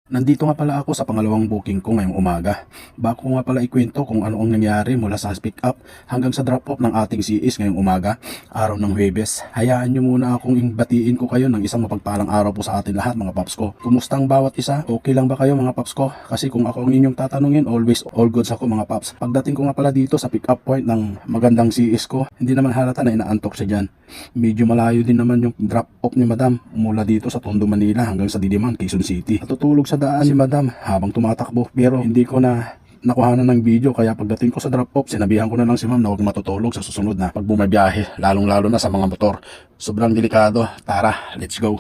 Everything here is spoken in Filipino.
Nandito nga pala ako sa pangalawang booking ko ngayong umaga. Bago ko nga pala ikwento kung ano ang nangyari mula sa pick up hanggang sa drop off ng ating CIS ngayong umaga, araw ng Huwebes. Hayaan nyo muna akong batiin ko kayo ng isang mapagpalang araw po sa atin lahat mga paps ko. Kumusta ang bawat isa? Okay lang ba kayo mga paps ko? Kasi kung ako ang inyong tatanungin, always all goods ako mga paps. Pagdating ko nga pala dito sa pick up point ng magandang CIS ko, hindi naman halata na inaantok siya dyan. Medyo malayo din naman yung drop off ni Madam mula dito sa Tondo, Manila hanggang sa Diliman, Quezon City. Natutulog sa daan si Madam habang tumatakbo pero hindi ko na nakuhanan ng video, kaya pagdating ko sa drop off sinabihan ko na lang si Ma'am na huwag matutulog sa susunod na pag bumabiyahe, lalong lalo na sa mga motor. Sobrang delikado. Tara, let's go.